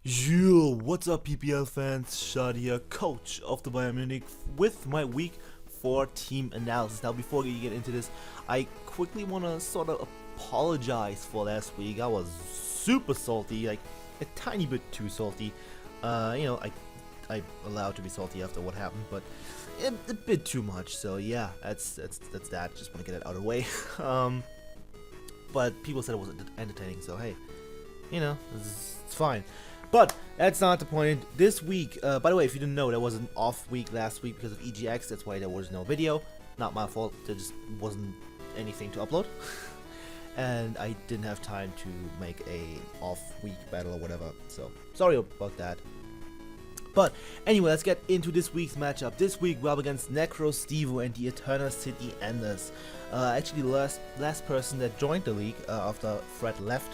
Yo, what's up PPL fans? Shoutout here, coach of the Bayern Munich with my week 4 team analysis. Now before we get into this, I quickly want to sort of apologize for last week. I was super salty, like a tiny bit too salty. I'm allowed to be salty after what happened, but a bit too much. So yeah, that's that. Just want to get that out of the way. But people said it was entertaining, so hey, it's fine. But that's not the point. This week, by the way, if you didn't know, there was an off week last week because of EGX. That's why there was no video. Not my fault. There just wasn't anything to upload. And I didn't have time to make a off week battle or whatever. So, sorry about that. But anyway, let's get into this week's matchup. This week we're up against NecroStevo and the Eterna City Enders. Actually, the last person that joined the league after Fred left.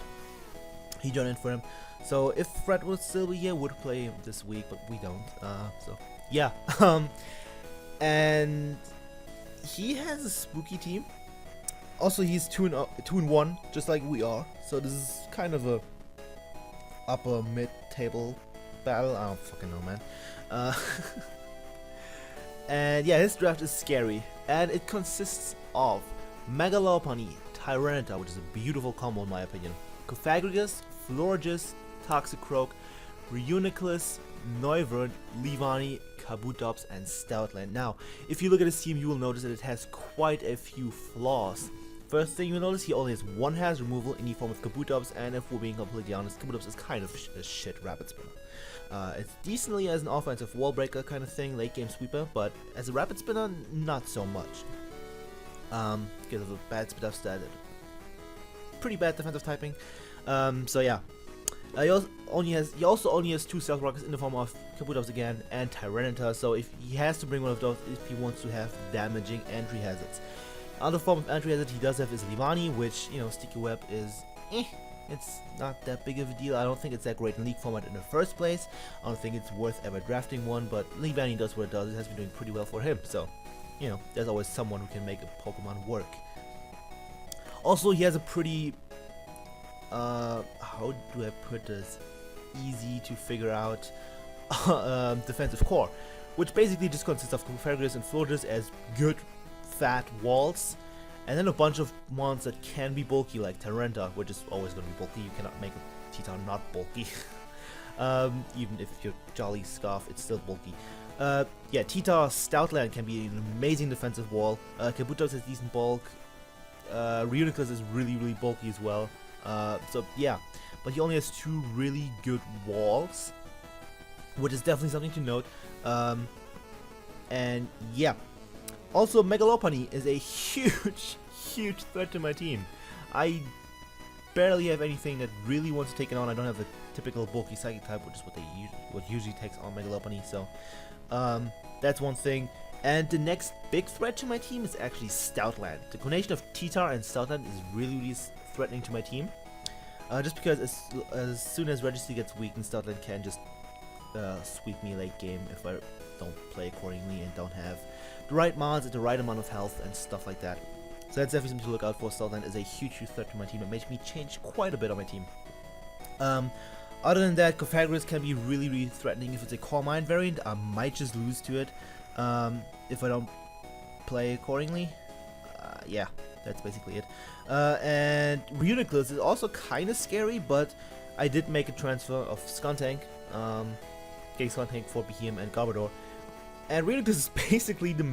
He joined in for him. So if Fred would still be here, would play this week, but we don't. So yeah. And he has a spooky team. Also, he's 2-1, just like we are. So this is kind of a upper mid-table battle. I don't fucking know, man. And yeah, his draft is scary, and it consists of Megalopony, Tyranitar, which is a beautiful combo in my opinion, Cofagrigus, Florges, Toxicroak, Reuniclus, Neuvern, Livani, Kabutops, and Stoutland. Now, if you look at his team, you will notice that it has quite a few flaws. First thing you'll notice, he only has one hazard removal in the form of Kabutops, and if we're being completely honest, Kabutops is kind of a shit rapid spinner. It's decently as an offensive wall breaker kind of thing, late game sweeper, but as a rapid spinner, not so much. Because of a bad speed up stat, pretty bad defensive typing. So yeah. He also only has 2 Stealth Rockets in the form of Kabutops again and Tyranitar, so if he has to bring one of those if he wants to have damaging entry hazards. Other form of entry hazard he does have is Livani, which, Sticky Web is it's not that big of a deal. I don't think it's that great in League format in the first place. I don't think it's worth ever drafting one, but Livani does what it does. It has been doing pretty well for him, so, there's always someone who can make a Pokemon work. Also, he has a pretty how do I put this, easy to figure out defensive core, which basically just consists of Cofagrigus and Florges as good fat walls, and then a bunch of mons that can be bulky like Tyranitar, which is always going to be bulky. You cannot make a Titan not bulky. Even if you're Jolly Scarf, it's still bulky. Yeah, Titar Stoutland can be an amazing defensive wall. Kabutops has decent bulk. Reuniclus is really bulky as well. So yeah, but he only has 2 really good walls, which is definitely something to note. And yeah, also Megalopony is a huge threat to my team. I barely have anything that really wants to take it on. I don't have the typical bulky psychic type, which is what usually takes on Megalopony. So that's one thing. And the next big threat to my team is actually Stoutland. The combination of Titar and Stoutland is really threatening to my team. Just because as soon as Registry gets weakened, Stoutland can just sweep me late game if I don't play accordingly and don't have the right mods at the right amount of health and stuff like that. So that's definitely something to look out for. Stoutland is a huge threat to my team. It makes me change quite a bit on my team. Other than that, Cofagrigus can be really threatening. If it's a Core Mine variant, I might just lose to it if I don't play accordingly. Yeah, that's basically it. And Reuniclus is also kind of scary, but I did make a transfer of Skuntank, getting Skuntank for Behemoth and Garbodor. And Reuniclus is basically the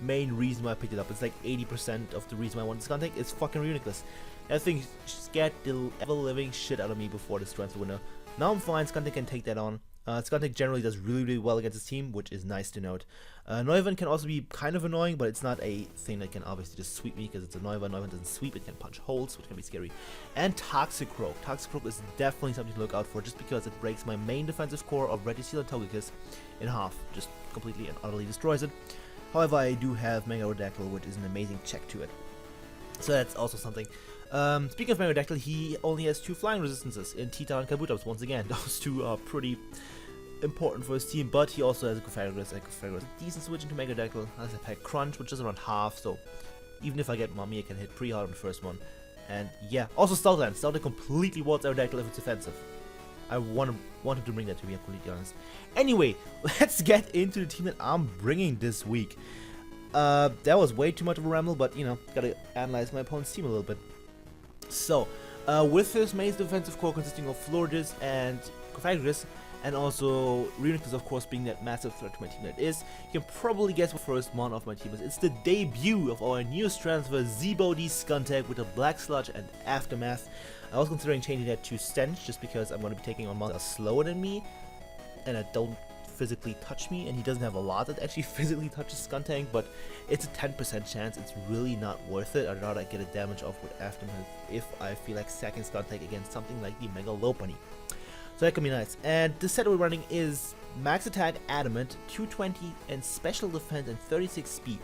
main reason why I picked it up. It's like 80% of the reason why I wanted Skuntank is fucking Reuniclus. That thing scared the ever-living shit out of me before this transfer window. Now I'm fine, Skuntank can take that on. Skuntank generally does really well against his team, which is nice to note. Neuvern can also be kind of annoying, but it's not a thing that can obviously just sweep me because it's a Neuvern. Neuvern doesn't sweep, it can punch holes, which can be scary. And Toxicroak. Toxicroak is definitely something to look out for just because it breaks my main defensive core of Registeel and Togekiss in half. Just completely and utterly destroys it. However, I do have Megalodactyl, which is an amazing check to it. So that's also something. Speaking of Megalodactyl, he only has 2 flying resistances in Titan and Kabutops once again. Those 2 are pretty important for his team, but he also has a Cofagrigus. A decent switch into Megalodactyl. Has a Pack Crunch, which is around half, so even if I get Mummy, I can hit pretty hard on the first one. And yeah, also Stoutland. Stoutland completely wards Aerodactyl if it's offensive. I wanted to bring that to be completely honest. Anyway, let's get into the team that I'm bringing this week. That was way too much of a ramble, but you know, gotta analyze my opponent's team a little bit. So, with his main defensive core consisting of Florges and Pythagoras, and also Mewnich, of course, being that massive threat to my team that is, you can probably guess what first mon of my team is. It's the debut of our newest transfer, Zebo the Scuntag, with a Black Sludge and Aftermath. I was considering changing that to Stench, just because I'm going to be taking on monsters slower than me, and that don't physically touch me, and he doesn't have a lot that actually physically touches Scuntag, but it's a 10% chance. It's really not worth it. I'd rather get a damage off with Aftermath if I feel like sacking Scuntag against something like the Megalopony. So that can be nice. And the set we're running is max attack Adamant, 220 and special defense and 36 speed.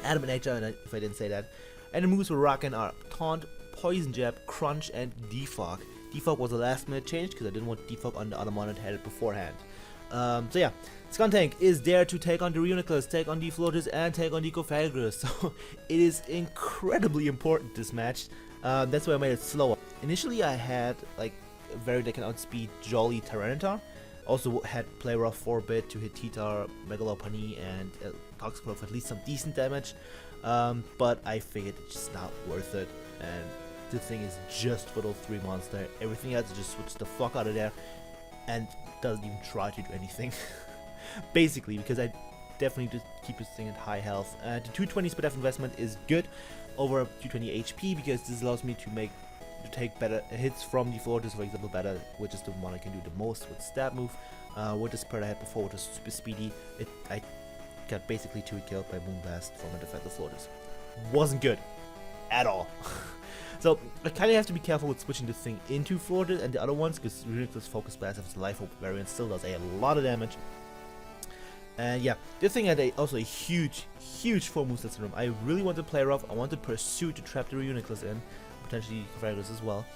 Adamant nature, and if I didn't say that. And the moves we're rocking are Taunt, Poison Jab, Crunch, and Defog. Defog was a last minute change because I didn't want Defog on the other mon that had it beforehand. So yeah, Scuntag is there to take on the Reuniclus, take on the Floaters, and take on the Pythagoras. So it is incredibly important, this match. That's why I made it slower. Initially I had like a variant that can outspeed Jolly Tyranitar. Also had Play Rough 4-bit to hit Titar, Megalopony, and Toxicroak for at least some decent damage. But I figured it's just not worth it. And the thing is just for those 3 monsters. Everything else just switch the fuck out of there and doesn't even try to do anything. Basically, because I definitely need to keep this thing at high health. The 220 speed of investment is good over 220 HP because this allows me to take better hits from the Floaters, for example, better, which is the one I can do the most with stab move. With the spread I had before, which was super speedy, I got basically 2 killed by Moonblast from a defensive Floaters. Wasn't good at all. So I kind of have to be careful with switching this thing into Floaters and the other ones, because Reuniclus Focus Blast of its Life Hope variant still does a lot of damage. And yeah, this thing had also a huge 4 moveset syndrome. I really wanted to Play Rough, I wanted Pursue to trap the Reuniclus in, potentially Pythagoras as well.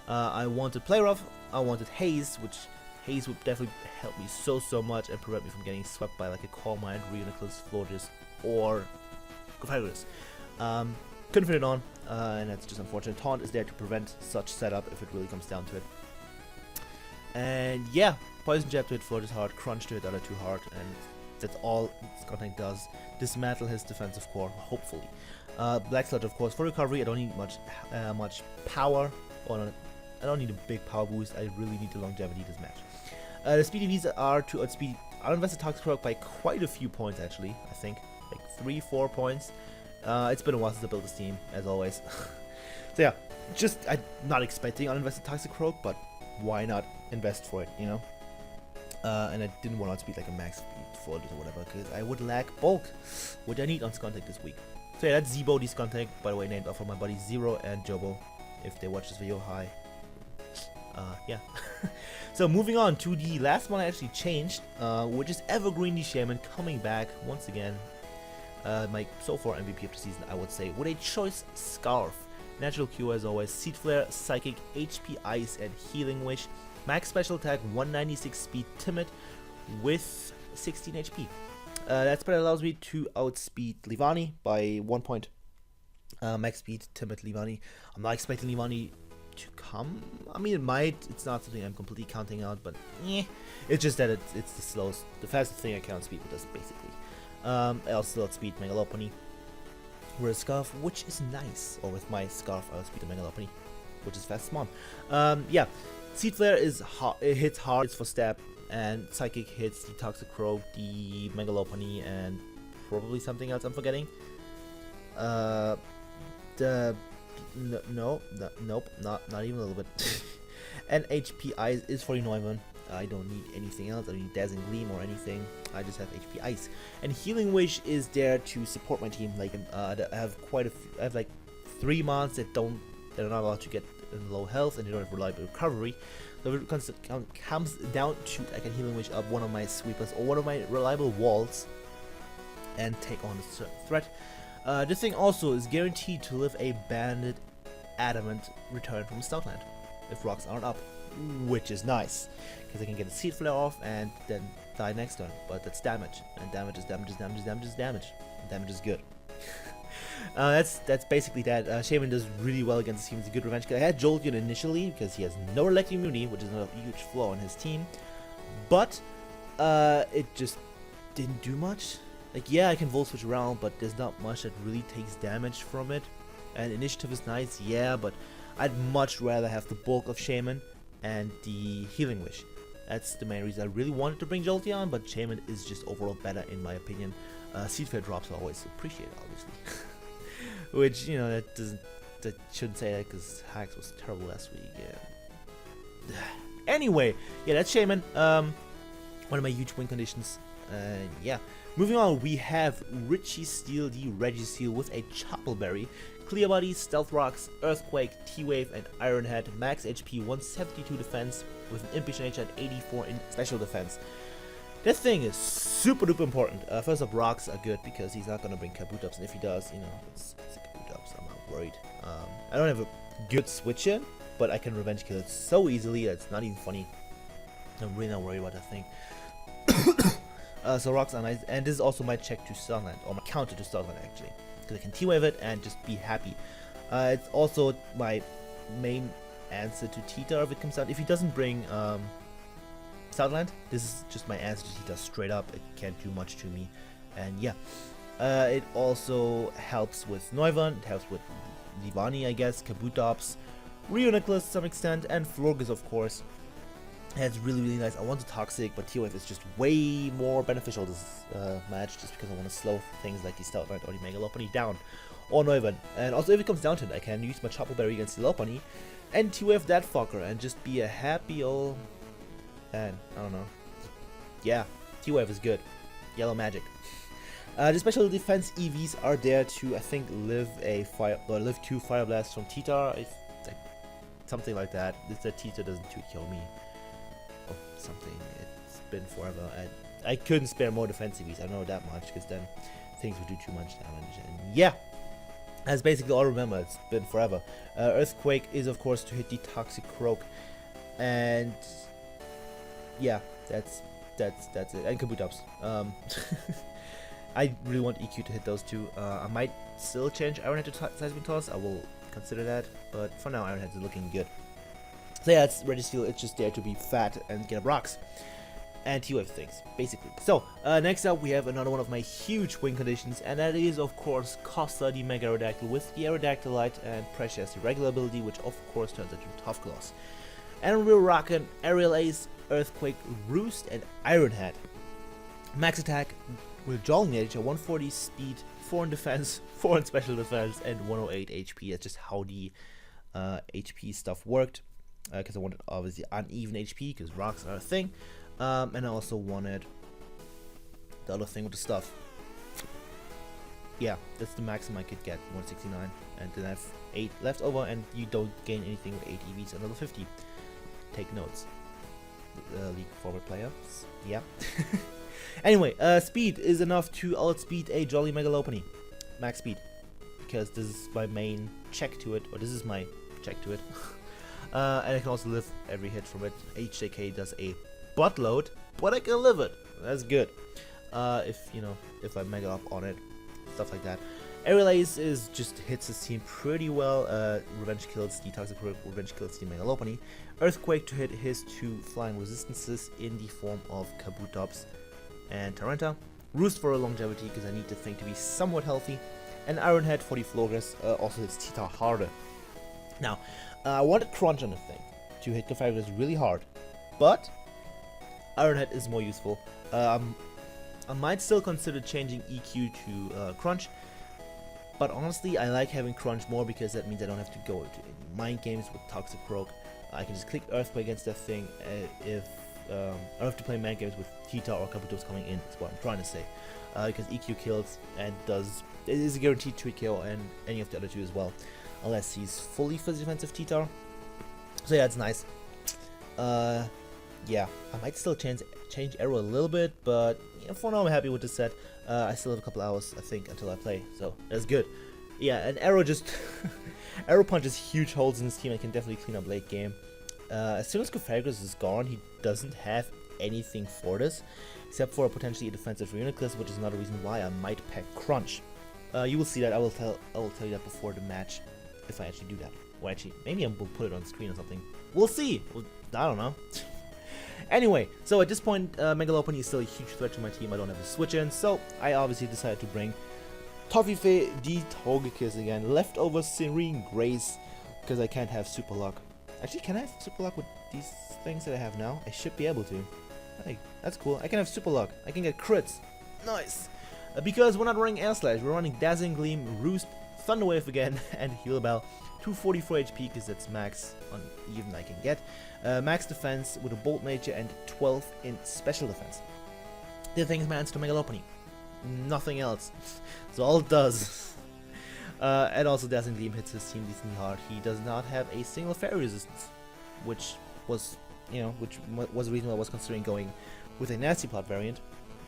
I wanted Play Rough, I wanted Haze, which Haze would definitely help me so much and prevent me from getting swept by like a Calm Mind, Reuniclus, Floaters, or Pythagoras. Couldn't fit it on, and that's just unfortunate. Taunt is there to prevent such setup if it really comes down to it. And yeah, Poison Jab to hit Floaters hard, Crunch to hit other 2 hard, and that's all Scuntag does. Dismantle his defensive core, hopefully. Black Sludge, of course, for recovery. I don't need much power. I don't need a big power boost. I really need the longevity this match. The speed EVs are to outspeed uninvested Toxicroak by quite a few points, actually. I think like 3-4 points. It's been a while since I built this team, as always. So yeah, I'm not expecting uninvested Toxicroak, but why not invest for it, you know? And I didn't want to outspeed like a max speed Floaters or whatever, because I would lack bulk, which I need on Scuntag this week. So yeah, that's Zebo the Scuntag, by the way, named after my buddies Zero and Jobo. If they watch this video, hi. Yeah. So moving on to the last one I actually changed, which is Evergreen the Shaman, coming back once again. My so far MVP of the season, I would say, with a choice Scarf. Natural Cure as always, Seed Flare, Psychic, HP Ice, and Healing Wish. Max Special Attack, 196 Speed, Timid, with 16 HP. That spread allows me to outspeed Livani by 1 point. Max speed, Timid Livani. I'm not expecting Livani to come. I mean, it might. It's not something I'm completely counting out, but it's just that it's the fastest thing I can outspeed with this, basically. I also outspeed Megalopony with a Scarf, which is nice. Or with my Scarf, I outspeed the Megalopony, which is fast Mon. Yeah, Seed Flare it hits hard. It's for stab. And Psychic hits the Toxicroak, the Megalopony, and probably something else I'm forgetting. Nope, not even a little bit. And HP Ice is for Neumann. I don't need anything else. I don't need Dazzling Gleam or anything. I just have HP Ice. And Healing Wish is there to support my team. Like I have I have like 3 mons that are not allowed to get low health, and they don't have reliable recovery. So if it comes down to, I can Healing Wish up one of my sweepers or one of my reliable walls and take on a certain threat. This thing also is guaranteed to live a banded Adamant return from Stoutland if rocks aren't up, which is nice because I can get a Seed Flare off and then die next turn. But that's damage, and damage is damage is damage is damage is damage, and damage is good. That's basically that. Shaman does really well against this team. He's a good revenge killer. I had Jolteon initially because he has no electric immunity, which is a huge flaw in his team. But it just didn't do much. Like, yeah, I can Volt Switch around, but there's not much that really takes damage from it. And initiative is nice, yeah, but I'd much rather have the bulk of Shaman and the Healing Wish. That's the main reason I really wanted to bring Jolteon, but Shaman is just overall better in my opinion. Seed Fair drops are always appreciated, obviously. Which, you know, that shouldn't say that because Hacks was terrible last week, yeah. Anyway, yeah, that's Shaman. One of my huge win conditions. Yeah. Moving on, we have Richie Steel, the Registeel with a Choppleberry, Clear Body, Stealth Rocks, Earthquake, T-Wave, and Iron Head, max HP 172 defense with an Impish nature at 84 in special defense. This thing is super duper important. First up, Rocks are good because he's not gonna bring Kabutops, and if he does, you know, it's a Kabutops, I'm not worried. I don't have a good switch in, but I can revenge kill it so easily that it's not even funny. I'm really not worried about that thing. So Rocks are nice, and this is also my check to Starland, or my counter to Starland actually, because I can T-Wave it and just be happy. It's also my main answer to Tita if it comes out. If he doesn't bring Southland, this is just my answer to Tita straight up. It can't do much to me, and yeah. It also helps with Noivern, it helps with Livani, I guess, Kabutops, Reuniclus to some extent, and Florges of course. It's really nice. I want the Toxic, but T-Wave is just way more beneficial this match, just because I want to slow things like the Stoutland or the Mega Lopunny down, or Noivern. And also if it comes down to it, I can use my Choppleberry against the Lopunny, and T-Wave that fucker, and just be a happy old man. I don't know. Yeah, T-Wave is good. Yellow Magic. The special defense EVs are there to, I think, live 2 Fire Blasts from Tita, something like that. That Tita doesn't kill me. Or something. It's been forever. I couldn't spare more defense EVs, I know that much, because then things would do too much damage. And yeah, that's basically all I remember. It's been forever. Earthquake is of course to hit the Toxic Croak, and yeah, that's it. And Kabutops. I really want EQ to hit those two. I might still change Ironhead to Seismic Toss. I will consider that, but for now Ironhead is looking good. So yeah, it's Registeel. It's just there to be fat and get up rocks and T-Wave things, basically. So next up we have another one of my huge win conditions, and that is of course Costa the Mega Aerodactyl with the Aerodactylite and Pressure as the regular ability, which of course turns into Tough Claws. And we're rocking Aerial Ace, Earthquake, Roost, and Iron Head. Max attack with Jolly Nature, 140 speed, 4 in defense, 4 in special defense, and 108 HP. That's just how the HP stuff worked. Because I wanted obviously uneven HP, because rocks are a thing. And I also wanted the other thing with the stuff. Yeah, that's the maximum I could get, 169. And then I have 8 left over, and you don't gain anything with 8 EVs, another 50. Take notes. League forward players. Yeah. Anyway, speed is enough to outspeed a Jolly Mega Lopunny. Max speed. Because this is my main check to it, or this is my check to it. And I can also live every hit from it. HJK does a buttload, but I can live it. That's good. If I mega up on it, stuff like that. Aerial Ace is just hits his team pretty well. Revenge kills the Toxic Croak, Revenge kills the Mega Lopunny. Earthquake to hit his 2 flying resistances in the form of Kabutops and Taranta. Roost for a longevity, because I need the thing to be somewhat healthy. And Iron Head for the Florges also hits Tita harder. Now, I want to crunch on the thing to hit Configurator really hard, but Iron Head is more useful. I might still consider changing EQ to Crunch, but honestly I like having Crunch more because that means I don't have to go into any mind games with Toxic Croak. I can just click Earthquake against that thing. If I don't have to play mind games with Tita or Kabutops coming in, that's what I'm trying to say. Because EQ kills and it is a guaranteed 2 kill, and any of the other 2 as well. Unless he's fully defensive Tita. So yeah, it's nice. Yeah, I might still change Arrow a little bit, but yeah, for now I'm happy with this set. I still have a couple hours, I think, until I play, so that's good. Yeah, and Arrow just Arrow punches huge holes in his team and can definitely clean up late game. As soon as Configurator is gone, he doesn't have anything for this, except for potentially a defensive Reuniclus, which is another reason why I might pack Crunch. You will see that. I will tell you that before the match, if I actually do that. Or actually, maybe I will put it on screen or something. We'll see. I don't know. Anyway, so at this point, Megalopony is still a huge threat to my team. I don't have a switch in, so I obviously decided to bring Toffifee the Togekiss again. Leftover Serene Grace, because I can't have Super Luck. Actually, can I have Super Luck with these things that I have now? I should be able to. Hey, that's cool. I can have Super Luck. I can get crits. Nice. Because we're not running Air Slash, we're running Dazzling Gleam, Roost, Thunder Wave again, and Heal Bell. 244 HP because that's max on even I can get. Max defense with a Bolt Nature and 12 in special defense. The thing is my answer to Megalopony. Nothing else. That's all it does. And also Dazzling Gleam hits his team decently hard. He does not have a single fairy resistance, which was, which was the reason why I was considering going with a Nasty Plot variant.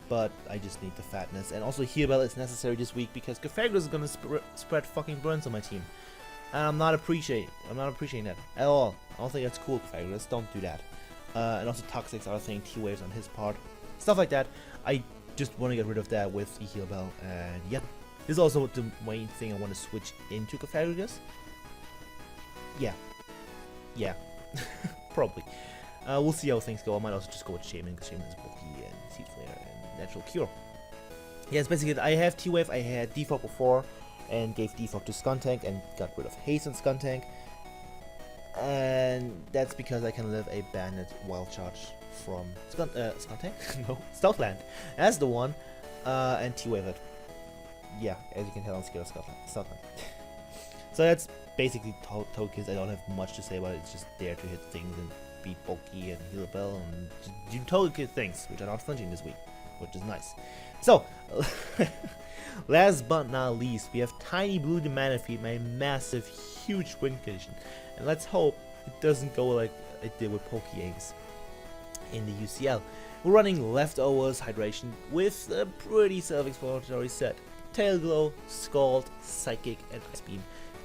But I just need the fatness. And also Heal Bell is necessary this week because Cofagrigus is gonna spread fucking burns on my team. And I'm not appreciating that at all. I don't think that's cool, Cofagrigus. Don't do that. And also Toxics are a thing, T-Waves on his part. Stuff like that. I just want to get rid of that with the Heal Bell. And yeah. This is also the main thing I want to switch into Cofagrigus. Yeah. Yeah. Probably. We'll see how things go. I might also just go with Shaman because Shaman is bulky and Seed Flare and Natural Cure. Yeah, it's basically it. I have T-Wave, I had Defog before and gave Defog to Skuntank and got rid of Haste on Skuntank. And that's because I can live a Bandit Wild Charge from Skuntank? No, Stoutland. That's the one. And T-Wave it. Yeah, as you can tell, I'm scared of Stoutland. So that's basically Togekiss. I don't have much to say about it. It's just there to hit things and be bulky and Heal Bell and do Togekiss things, which are not flinching this week, which is nice. So, last but not least, we have Tiny Blue the Manaphy, my massive, huge win condition. And let's hope it doesn't go like it did with Pokeeggs in the UCL. We're running Leftovers Hydration with a pretty self-explanatory set. Tail Glow, Scald, Psychic, and Ice Beam.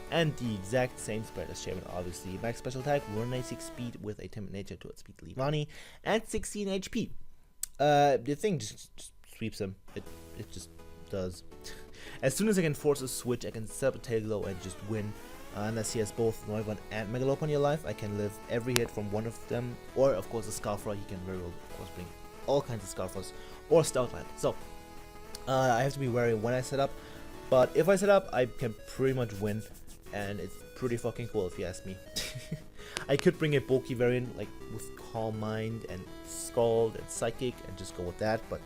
And the exact same spread as Shaman, obviously. Max Special Attack, 196 speed with a Timid Nature to outspeed Leavanny, and 16 HP. The thing just sweeps him. It just does. As soon as I can force a switch, I can set up a Tail Glow and just win. Unless he has both Noivern and Megalopony alive, I can live every hit from one of them. Or, of course, a Scarfra. He can very well, of course, bring all kinds of Scarfras. Or Stoutland. So, I have to be wary when I set up. But if I set up, I can pretty much win. And it's pretty fucking cool if you ask me. I could bring a bulky variant like with Calm Mind and Scald and Psychic and just go with that, but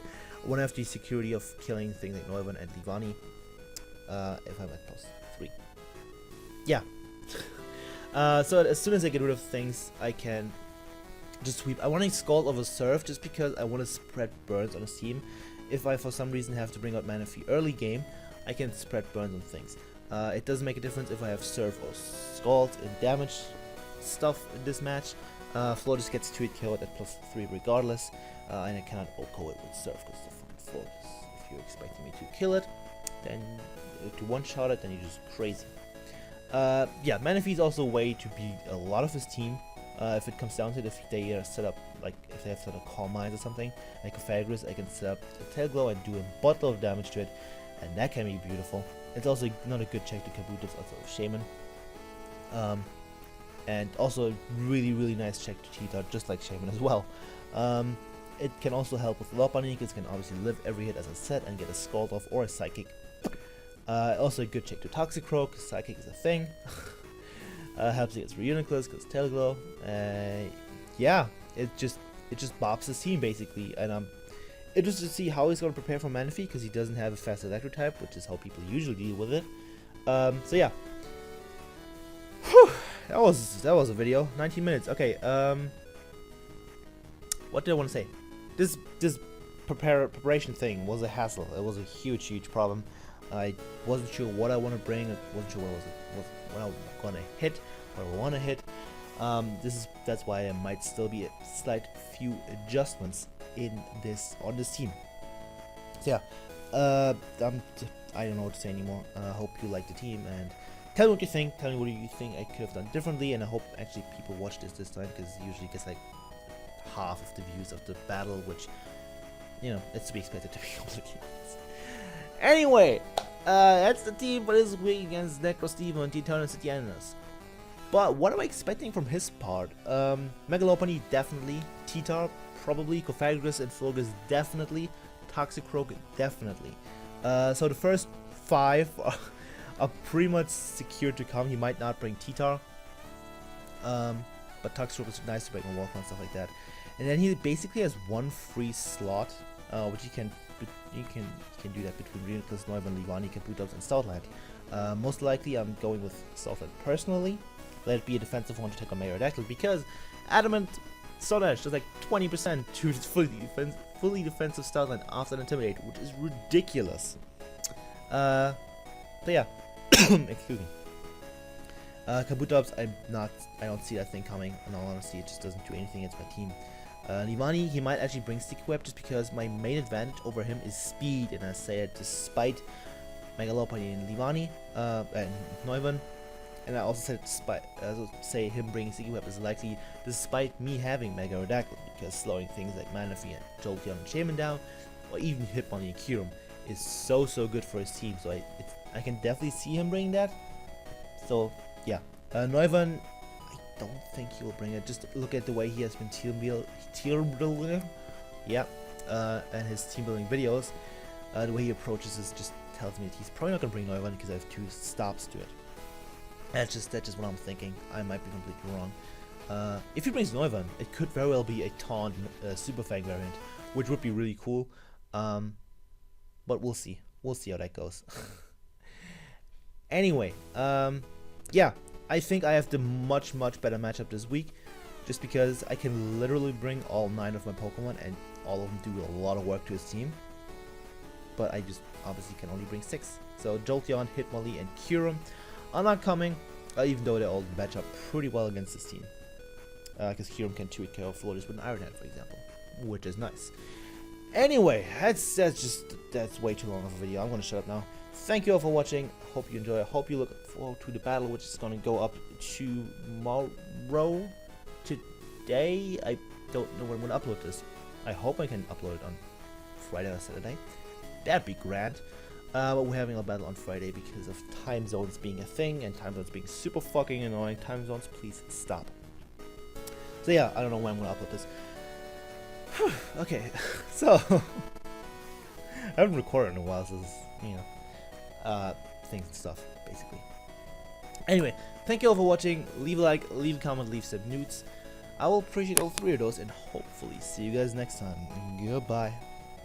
I want to have the security of killing things like Noivern and Leavanny if I'm at +3. Yeah. So as soon as I get rid of things, I can just sweep. I want to Scald over Surf just because I want to spread burns on his team. If I for some reason have to bring out Manaphy early game, I can spread burns on things. It doesn't make a difference if I have Surf or Scald in damage stuff in this match. Floor just gets 2-hit killed at +3 regardless, and I cannot OHKO it with Surf because the fucking floor is, if you're expecting me to kill it, then to one-shot it, then you're just crazy. Yeah, Manaphy is also a way to beat a lot of his team. If it comes down to it, if they set up, like, if they have set up Calm Minds or something, like Cofagrigus, I can set up a Tail Glow and do a bottle of damage to it, and that can be beautiful. It's also not a good check to Kabuto's, also Shaman. And also a really, really nice check to Cheetah, just like Shaman as well. It can also help with Lopunny, because it can obviously live every hit as I said and get a Scald off or a Psychic. Also a good check to Toxicroak, because Psychic is a thing. Helps against Reuniclus, because Tail Glow. Yeah, it just bops his team basically, and I'm interested to see how he's going to prepare for Manaphy, because he doesn't have a fast Electro type, which is how people usually deal with it. So yeah. Whew, that was a video. 19 minutes. Okay. What did I want to say? This preparation thing was a hassle. It was a huge problem. I wasn't sure what I want to bring. I wasn't sure what I was going to hit, what I want to hit. That's why I might still be a slight few adjustments on this team. So yeah, I don't know what to say anymore. I hope you like the team and tell me what you think. Tell me what you think I could have done differently, and I hope actually people watch this time, because it usually gets like half of the views of the battle, which, it's to be expected, to be completely honest. Anyway, That's the team for this week against NecroStevo and the Eterna Eternas. But what am I expecting from his part? Megalopony, definitely. Titar, probably. Cophagus and Flogus, definitely. Toxicroak, definitely. So the first 5 are pretty much secure to come. He might not bring Titar. But Toxicroak is nice to break on Walk and stuff like that. And then he basically has 1 free slot, which you can do that between Reuniclus, Neumann, Livani, Kabutops, and Stoutland. Most likely, I'm going with Stoutland personally. Let it be a defensive one to take on Merodactyl, because Adamant Stoutland does like 20% to his fully defensive Stoutland after an Intimidate, which is ridiculous. But yeah, excuse me. Kabutops, I don't see that thing coming. In all honesty, it just doesn't do anything against my team. Livani, he might actually bring Sticky Web just because my main advantage over him is speed, and I say it despite Megalopony and Livani, and Neumann. And I also said say him bringing Sticky Web is likely despite me having Mega Rodactyl, because slowing things like Manaphy and Jolteon and Shaman down, or even Hitmonlee and Kyurem is so good for his team. So I can definitely see him bringing that. So yeah, Neumann, I don't think he will bring it. Just look at the way he has been team building, yeah, and his team building videos. The way he approaches this just tells me that he's probably not gonna bring Neumann because I have 2 stops to it. That's just what I'm thinking. I might be completely wrong. If he brings Neumann, it could very well be a Taunt Super Fang variant, which would be really cool. But we'll see. We'll see how that goes. Anyway, yeah, I think I have the much better matchup this week, just because I can literally bring all 9 of my Pokemon and all of them do a lot of work to his team. But I just obviously can only bring 6. So Jolteon, Hitmonlee, and Kyurem are not coming, even though they all match up pretty well against this team. Because Kyurem can 2-hit KO Floaters with an Iron Hand, for example, which is nice. Anyway, that's way too long of a video. I'm gonna shut up now. Thank you all for watching. Hope you enjoy. I hope you look forward to the battle, which is gonna go up tomorrow. Today, I don't know when I'm gonna upload this. I hope I can upload it on Friday or Saturday. That'd be grand. But we're having a battle on Friday because of time zones being a thing and time zones being super fucking annoying. Time zones, please stop. So yeah, I don't know when I'm gonna upload this. Okay, so I haven't recorded in a while, so things and stuff, basically. Anyway, thank you all for watching. Leave a like, leave a comment, leave some nudes. I will appreciate all 3 of those, and hopefully see you guys next time. Goodbye.